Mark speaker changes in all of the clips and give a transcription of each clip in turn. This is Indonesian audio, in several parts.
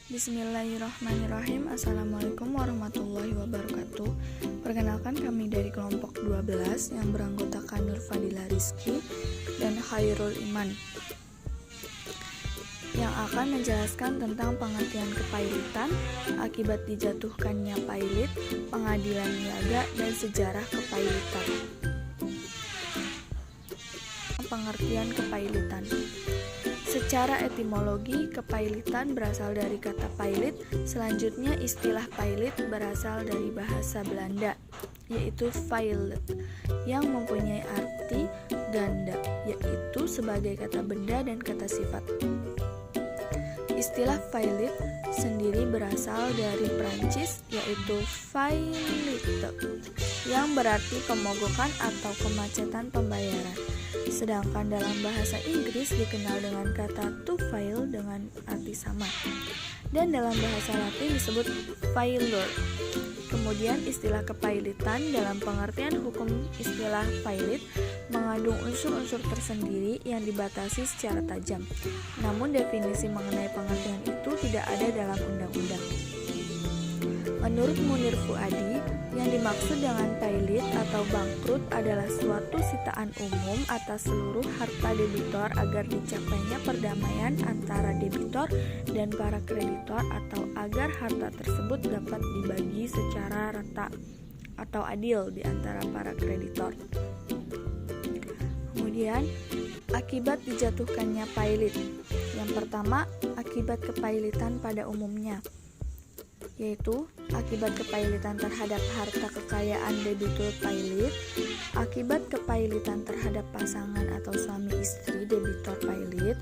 Speaker 1: Bismillahirrahmanirrahim. Assalamualaikum warahmatullahi wabarakatuh. Perkenalkan, kami dari kelompok 12 yang beranggotakan Nur Fadila Rizky dan Khairul Iman yang akan menjelaskan tentang pengertian kepailitan, akibat dijatuhkannya pailit, pengadilan niaga, dan sejarah kepailitan. Pengertian kepailitan. Secara etimologi, kepailitan berasal dari kata pailit. Selanjutnya, istilah pailit berasal dari bahasa Belanda, yaitu violet, yang mempunyai arti ganda, yaitu sebagai kata benda dan kata sifat. Istilah violet sendiri berasal dari Prancis, yaitu faillite, yang berarti pemogokan atau kemacetan pembayaran. Sedangkan dalam bahasa Inggris dikenal dengan kata to fail dengan arti sama. Dan dalam bahasa Latin disebut failure. Kemudian istilah kepailitan dalam pengertian hukum istilah pailit mengandung unsur-unsur tersendiri yang dibatasi secara tajam. Namun definisi mengenai pengertian itu tidak ada dalam undang-undang. Menurut Munir Fuadi, yang dimaksud dengan pailit atau bangkrut adalah suatu sitaan umum atas seluruh harta debitor agar dicapainya perdamaian antara debitor dan para kreditor, atau agar harta tersebut dapat dibagi secara rata atau adil di antara para kreditor. Kemudian, akibat dijatuhkannya pailit. Yang pertama, akibat kepailitan pada umumnya, yaitu akibat kepailitan terhadap harta kekayaan debitur pailit, akibat kepailitan terhadap pasangan atau suami istri debitor pailit,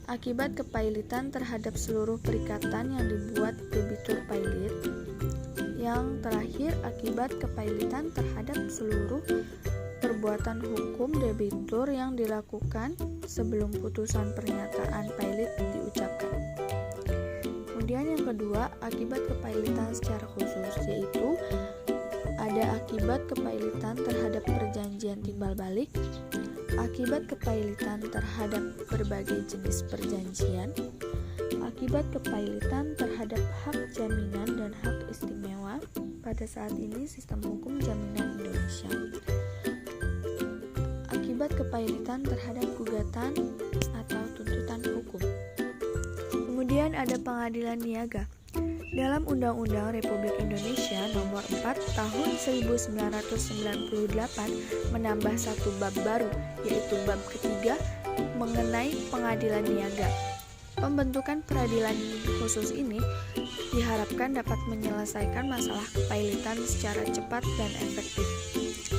Speaker 1: akibat kepailitan terhadap seluruh perikatan yang dibuat debitur pailit, yang terakhir akibat kepailitan terhadap seluruh perbuatan hukum debitur yang dilakukan sebelum putusan pernyataan pailit diucapkan. Kemudian yang kedua, akibat kepailitan secara khusus, yaitu ada akibat kepailitan terhadap perjanjian timbal balik, akibat kepailitan terhadap berbagai jenis perjanjian, akibat kepailitan terhadap hak jaminan dan hak istimewa pada saat ini sistem hukum jaminan Indonesia, akibat kepailitan terhadap gugatan atau tuntutan hukum. Kemudian ada pengadilan niaga. Dalam Undang-Undang Republik Indonesia Nomor 4 Tahun 1998 menambah satu bab baru, yaitu bab ketiga mengenai pengadilan niaga. Pembentukan peradilan khusus ini diharapkan dapat menyelesaikan masalah kepailitan secara cepat dan efektif.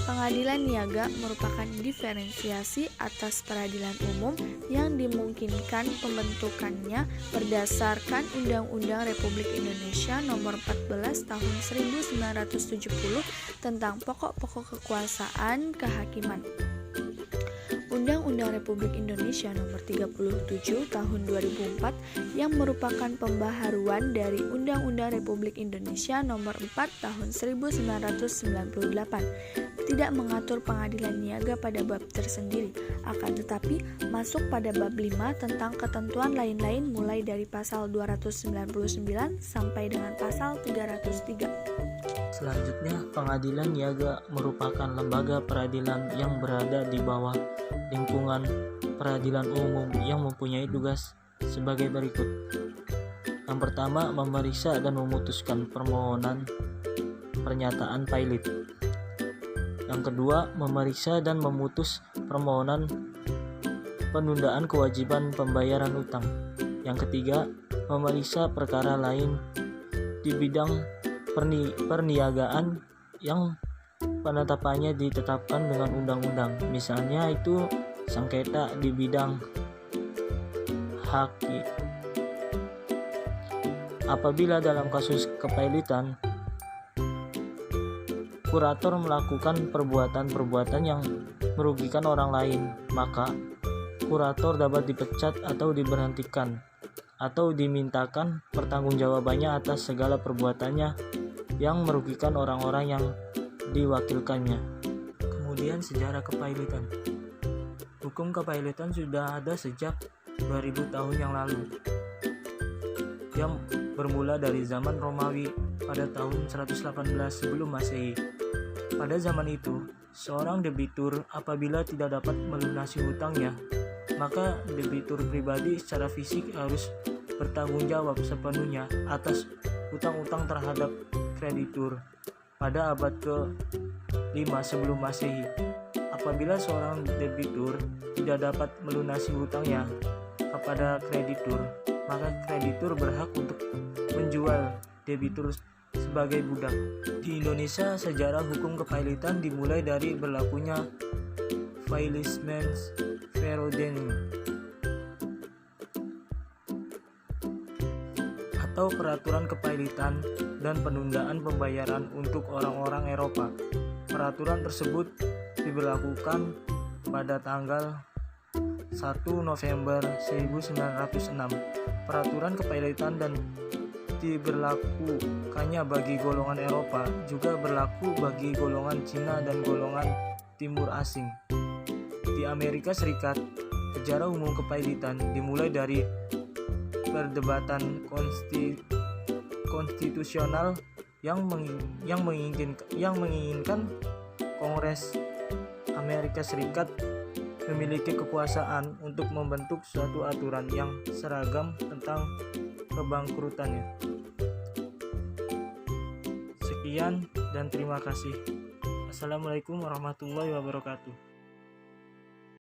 Speaker 1: Pengadilan niaga merupakan diferensiasi atas peradilan umum yang dimungkinkan pembentukannya berdasarkan Undang-Undang Republik Indonesia Nomor 14 Tahun 1970 tentang pokok-pokok kekuasaan kehakiman. Undang-Undang Republik Indonesia Nomor 37 Tahun 2004 yang merupakan pembaharuan dari Undang-Undang Republik Indonesia Nomor 4 Tahun 1998 tidak mengatur pengadilan niaga pada bab tersendiri, akan tetapi masuk pada bab 5 tentang ketentuan lain-lain mulai dari pasal 299 sampai dengan pasal 303.
Speaker 2: Selanjutnya, pengadilan niaga merupakan lembaga peradilan yang berada di bawah lingkungan peradilan umum yang mempunyai tugas sebagai berikut. Yang pertama, memeriksa dan memutuskan permohonan pernyataan pailit. Yang kedua, memeriksa dan memutus permohonan penundaan kewajiban pembayaran utang. Yang ketiga, memeriksa perkara lain di bidang perniagaan yang penetapannya ditetapkan dengan undang-undang. Misalnya itu sengketa di bidang hak. Apabila dalam kasus kepailitan kurator melakukan perbuatan-perbuatan yang merugikan orang lain, maka kurator dapat dipecat atau diberhentikan atau dimintakan pertanggungjawabannya atas segala perbuatannya yang merugikan orang-orang yang diwakilkannya. Kemudian sejarah kepailitan. Hukum kepailitan sudah ada sejak 2000 tahun yang lalu, yang bermula dari zaman Romawi pada tahun 118 sebelum Masehi. Pada zaman itu, seorang debitur apabila tidak dapat melunasi hutangnya, maka debitur pribadi secara fisik harus bertanggung jawab sepenuhnya atas hutang-hutang terhadap kreditur. Pada abad ke-5 sebelum Masehi, apabila seorang debitur tidak dapat melunasi hutangnya kepada kreditur, maka kreditur berhak untuk menjual debitur sebagai budak. Di Indonesia, sejarah hukum kepailitan dimulai dari berlakunya Faillismens Verodenum atau peraturan kepailitan dan penundaan pembayaran untuk orang-orang Eropa. Peraturan tersebut diberlakukan pada tanggal 1 November 1906. Peraturan kepailitan dan diberlakukannya bagi golongan Eropa juga berlaku bagi golongan Cina dan golongan Timur asing. Di Amerika Serikat, sejarah umum kepailitan dimulai dari perdebatan konstitusional yang menginginkan Kongres Amerika Serikat memiliki kekuasaan untuk membentuk suatu aturan yang seragam tentang kebangkrutannya. Sekian dan terima kasih. Assalamualaikum warahmatullahi wabarakatuh.